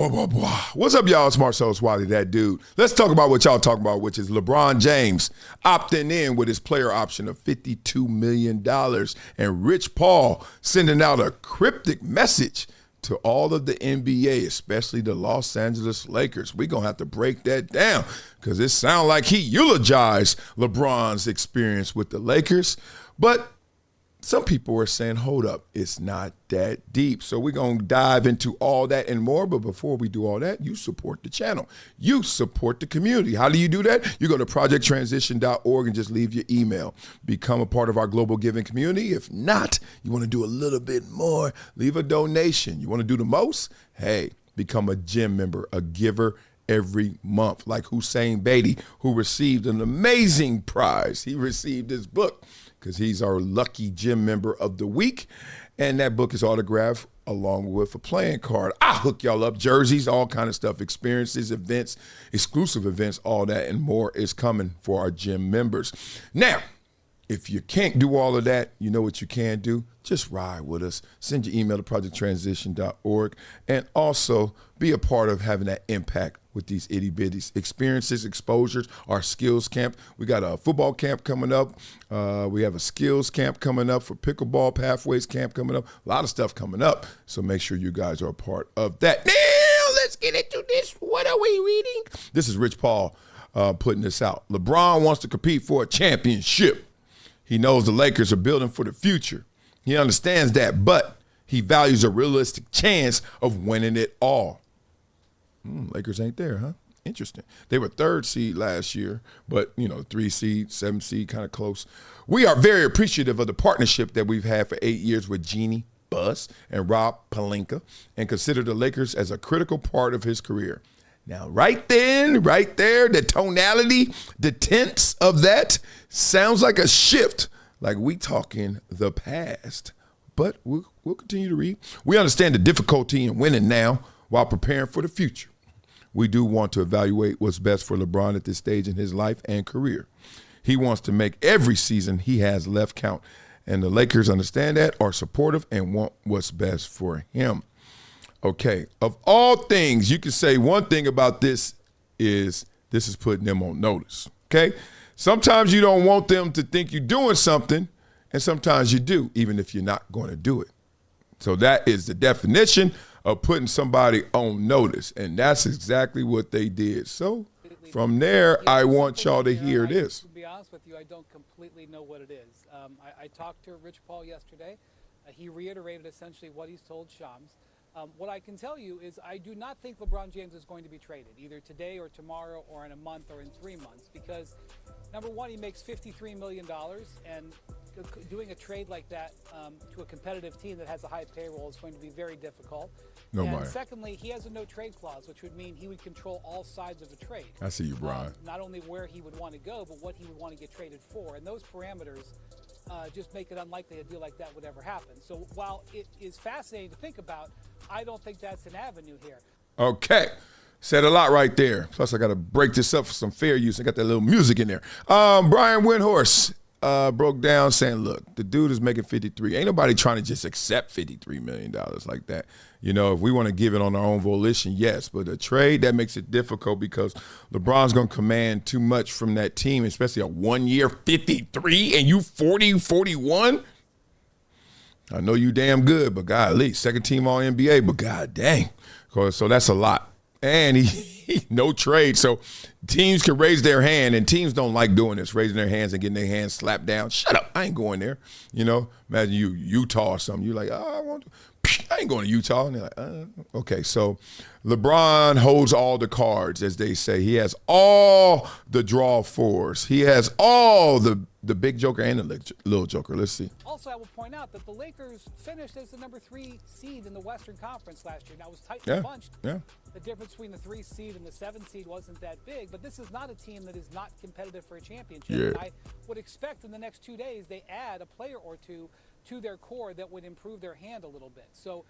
What's up, y'all? It's Marcellus Wiley, that dude. Let's talk about what y'all talking about, which is LeBron James opting in with his player option of $52 million and Rich Paul sending out a cryptic message to all of the NBA, especially the Los Angeles Lakers. We're going to have to break that down because it sounds like he eulogized LeBron's experience with the Lakers. But some people are saying, hold up, it's not that deep. So we're going to dive into all that and more. But before we do all that, you support the channel. You support the community. How do you do that? You go to projecttransition.org and just leave your email. Become a part of our global giving community. If not, you want to do a little bit more, leave a donation. You want to do the most? Hey, become a gym member, a giver every month, like Hussein Beatty, who received an amazing prize. He received his book, because he's our lucky gym member of the week. And that book is autographed along with a playing card. I'll hook y'all up, jerseys, all kind of stuff, experiences, events, exclusive events, all that and more is coming for our gym members. Now, if you can't do all of that, you know what you can do? Just ride with us. Send your email to projecttransition.org and also be a part of having that impact with these itty bitties. Experiences, exposures, our skills camp. We got a football camp coming up. We have a skills camp coming up for pickleball, pathways camp coming up. A lot of stuff coming up. So make sure you guys are a part of that. Now, let's get into this. What are we reading? This is Rich Paul putting this out. LeBron wants to compete for a championship. He knows the Lakers are building for the future. He understands that, but he values a realistic chance of winning it all. Lakers ain't there, huh? Interesting. They were third seed last year, but, 3 seed, 7 seed, kind of close. We are very appreciative of the partnership that we've had for 8 years with Jeannie Buss and Rob Pelinka and consider the Lakers as a critical part of his career. Now, right there, the tonality, the tense of that sounds like a shift, like we talking the past. But we'll continue to read. We understand the difficulty in winning now while preparing for the future. We do want to evaluate what's best for LeBron at this stage in his life and career. He wants to make every season he has left count, and the Lakers understand that, are supportive, and want what's best for him. Okay, of all things, you can say one thing about this is putting them on notice, okay? Sometimes you don't want them to think you're doing something, and sometimes you do, even if you're not going to do it. So that is the definition of putting somebody on notice, and that's exactly what they did. So from there, I want y'all to hear this. To be honest with you, I don't completely know what it is. I talked to Rich Paul yesterday. He reiterated essentially what he's told Shams. What I can tell you is I do not think LeBron James is going to be traded, either today or tomorrow or in a month or in 3 months, because, number one, he makes $53 million, and doing a trade like that to a competitive team that has a high payroll is going to be very difficult. And secondly, he has a no-trade clause, which would mean he would control all sides of the trade. I see you, Brian. Not only where he would want to go, but what he would want to get traded for. And those parameters just make it unlikely a deal like that would ever happen. So while it is fascinating to think about, I don't think that's an avenue here. Okay. Said a lot right there. Plus, I got to break this up for some fair use. I got that little music in there. Brian Windhorst broke down saying, look, the dude is making 53. Ain't nobody trying to just accept $53 million like that. If we want to give it on our own volition, yes. But a trade, that makes it difficult because LeBron's going to command too much from that team, especially a 1 year 53 and you 40, 41. I know you damn good, but golly, second team all NBA, but god dang. So that's a lot. And he no trade. So teams can raise their hand, and teams don't like doing this, raising their hands and getting their hands slapped down. Shut up. I ain't going there. Imagine you, Utah or something. You're like, I ain't going to Utah. And they're like, okay. So LeBron holds all the cards, as they say. He has all the draw fours. He has all the big joker and the little joker. Let's see. Also, I will point out that the Lakers finished as the number 3 seed in the Western Conference last year. Now, it was tightly bunched. Yeah. The difference between the 3 seed and the 7 seed wasn't that big, but this is not a team that is not competitive for a championship. Yeah. And I would expect in the next 2 days they add a player or two to their core that would improve their hand a little bit. So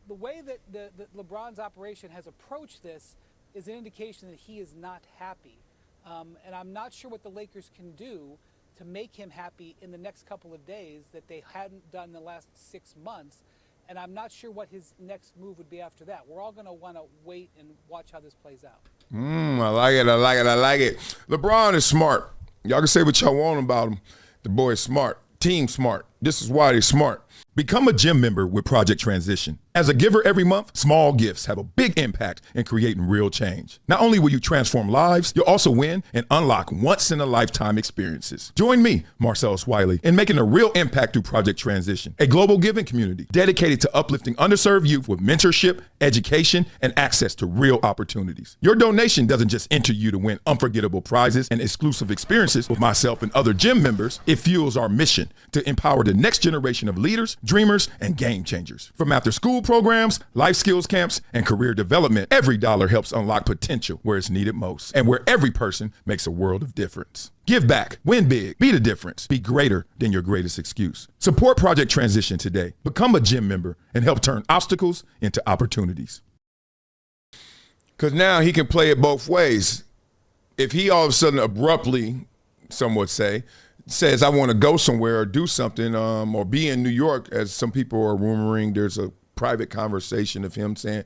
the way that LeBron's operation has approached this is an indication that he is not happy. And I'm not sure what the Lakers can do to make him happy in the next couple of days that they hadn't done in the last 6 months. And I'm not sure what his next move would be after that. We're all going to want to wait and watch how this plays out. I like it. LeBron is smart. Y'all can say what y'all want about him. The boy is smart. Team smart. This is why they're smart. Become a gym member with Project Transition. As a giver every month, small gifts have a big impact in creating real change. Not only will you transform lives, you'll also win and unlock once-in-a-lifetime experiences. Join me, Marcellus Wiley, in making a real impact through Project Transition, a global giving community dedicated to uplifting underserved youth with mentorship, education, and access to real opportunities. Your donation doesn't just enter you to win unforgettable prizes and exclusive experiences with myself and other gym members. It fuels our mission to empower the next generation of leaders, dreamers, and game changers. From after-school programs, life skills camps, and career development, every dollar helps unlock potential where it's needed most and where every person makes a world of difference. Give back, win big, be the difference, be greater than your greatest excuse. Support Project Transition today. Become a gym member and help turn obstacles into opportunities. Because now he can play it both ways. If he all of a sudden abruptly, some would say, says, I want to go somewhere or do something or be in New York, as some people are rumoring there's a private conversation of him saying,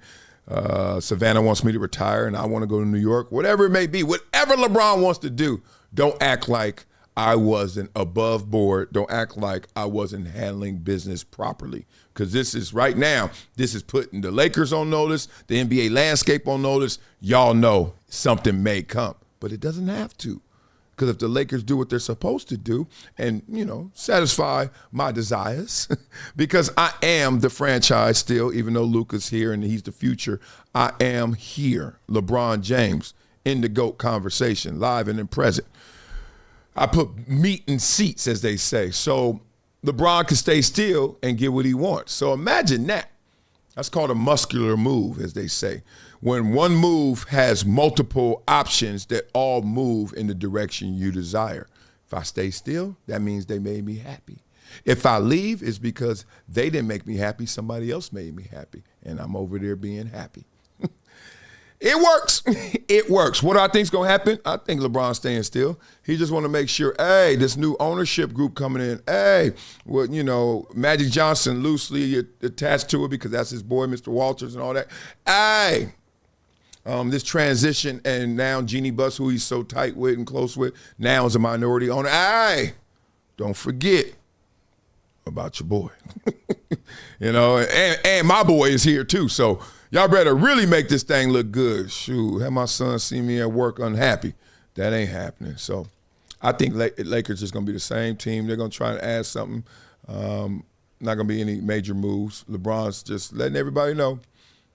Savannah wants me to retire and I want to go to New York, whatever it may be, whatever LeBron wants to do, don't act like I wasn't above board. Don't act like I wasn't handling business properly. Because this is right now, this is putting the Lakers on notice, the NBA landscape on notice. Y'all know something may come, but it doesn't have to. Because if the Lakers do what they're supposed to do and, satisfy my desires, because I am the franchise still, even though Luka's here and he's the future, I am here, LeBron James, in the GOAT conversation, live and in present. I put meat in seats, as they say. So LeBron can stay still and get what he wants. So imagine that. That's called a muscular move, as they say. When one move has multiple options that all move in the direction you desire. If I stay still, that means they made me happy. If I leave, it's because they didn't make me happy, somebody else made me happy, and I'm over there being happy. It works. It works. What do I think is going to happen? I think LeBron's staying still. He just want to make sure, hey, this new ownership group coming in, hey, well, Magic Johnson loosely attached to it because that's his boy, Mr. Walters and all that. Hey, this transition, and now Jeannie Buss, who he's so tight with and close with, now is a minority owner. Hey, don't forget about your boy. And my boy is here too, so y'all better really make this thing look good. Shoot, have my son see me at work unhappy. That ain't happening. So I think Lakers is going to be the same team. They're going to try to add something. Not going to be any major moves. LeBron's just letting everybody know.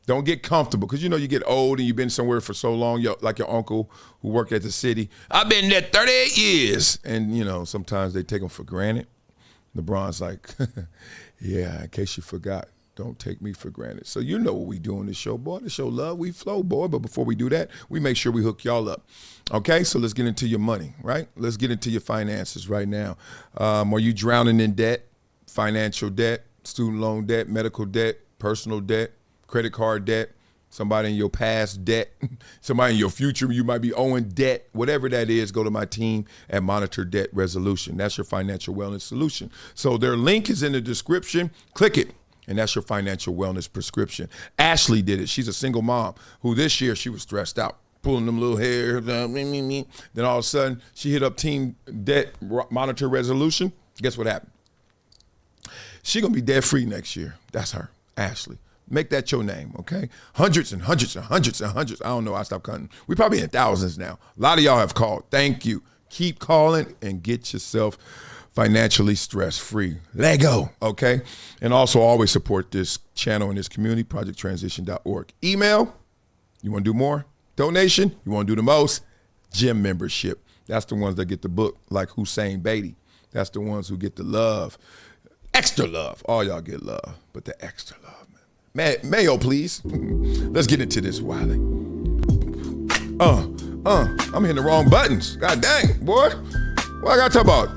Don't get comfortable because, you get old and you've been somewhere for so long, like your uncle who worked at the city. I've been there 38 years. And, sometimes they take them for granted. LeBron's like, yeah, in case you forgot. Don't take me for granted. So you know what we do on this show, boy. The show Love, we flow, boy. But before we do that, we make sure we hook y'all up. Okay, so let's get into your money, right? Let's get into your finances right now. Are you drowning in debt, financial debt, student loan debt, medical debt, personal debt, credit card debt, somebody in your past debt, somebody in your future you might be owing debt, whatever that is, go to my team at Monitor Debt Resolution. That's your financial wellness solution. So their link is in the description. Click it. And that's your financial wellness prescription. Ashley did it. She's a single mom who this year she was stressed out, pulling them little hair. Then all of a sudden she hit up Team Debt Monitor Resolution. Guess what happened? She's going to be debt free next year. That's her, Ashley. Make that your name, okay? Hundreds and hundreds and hundreds and hundreds. I don't know. I stopped cutting. We probably in thousands now. A lot of y'all have called. Thank you. Keep calling and get yourself financially stress-free. Lego, okay? And also always support this channel and this community, projecttransition.org. Email, you want to do more? Donation, you want to do the most? Gym membership. That's the ones that get the book, like Hussein Beatty. That's the ones who get the love. Extra love. All y'all get love, but the extra love, man. Mayo, please. Let's get into this, Wiley. I'm hitting the wrong buttons. God dang, boy. What I got to talk about?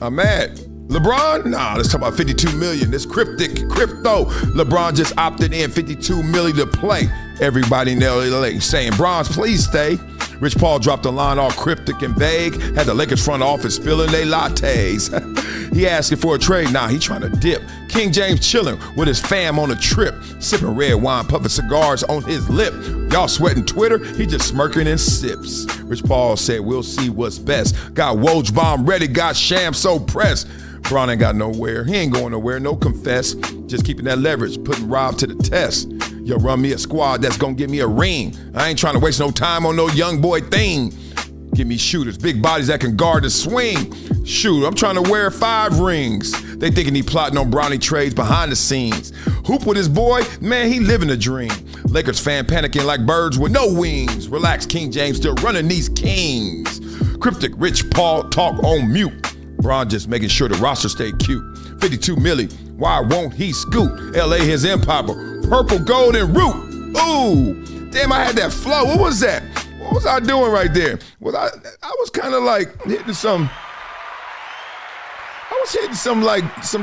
I'm mad. LeBron? Nah, let's talk about 52 million. This Cryptic, crypto. LeBron just opted in 52 million to play. Everybody in LA saying, Bronze, please stay. Rich Paul dropped a line all cryptic and vague. Had the Lakers front office spilling their lattes. He asking for a trade. Nah, he trying to dip. King James chilling with his fam on a trip, sipping red wine, puffing cigars on his lip. Y'all sweating Twitter, he just smirking and sips. Rich Paul said, we'll see what's best. Got Woj bomb ready, got Sham so pressed. Bron ain't got nowhere, he ain't going nowhere, no confess. Just keeping that leverage, putting Rob to the test. Yo, run me a squad that's gonna give me a ring. I ain't trying to waste no time on no young boy thing. Give me shooters, big bodies that can guard the swing. Shoot, I'm trying to wear 5 rings. They thinking he plotting on brownie trades behind the scenes. Hoop with his boy, man, he living a dream. Lakers fan panicking like birds with no wings. Relax, King James still running these kings. Cryptic, Rich Paul talk on mute. Bron just making sure the roster stay cute. 52 milli, why won't he scoot? LA his empire, purple, gold, and root. Ooh, damn, I had that flow. What was that? What was I doing right there? Well, I was kind of like hitting some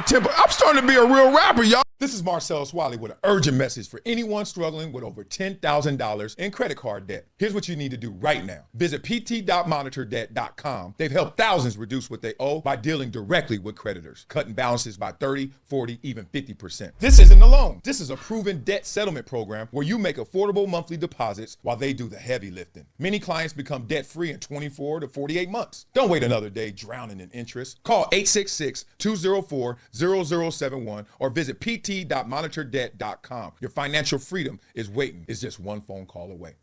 tempo. I'm starting to be a real rapper, y'all. This is Marcellus Wiley with an urgent message for anyone struggling with over $10,000 in credit card debt. Here's what you need to do right now. Visit pt.monitordebt.com. They've helped thousands reduce what they owe by dealing directly with creditors, cutting balances by 30, 40, even 50%. This isn't a loan. This is a proven debt settlement program where you make affordable monthly deposits while they do the heavy lifting. Many clients become debt-free in 24 to 48 months. Don't wait another day drowning in interest. Call 866-204-0071 or visit pt.monitordebt.com. Your financial freedom is waiting. It's just one phone call away.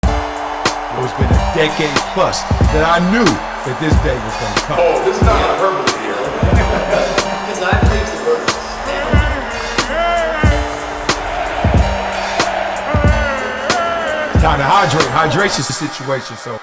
It's been a decade plus that I knew that this day was going to come. Oh, this is not hyperbole here. Because I think the verse. Time to hydrate. Hydration's the situation, so.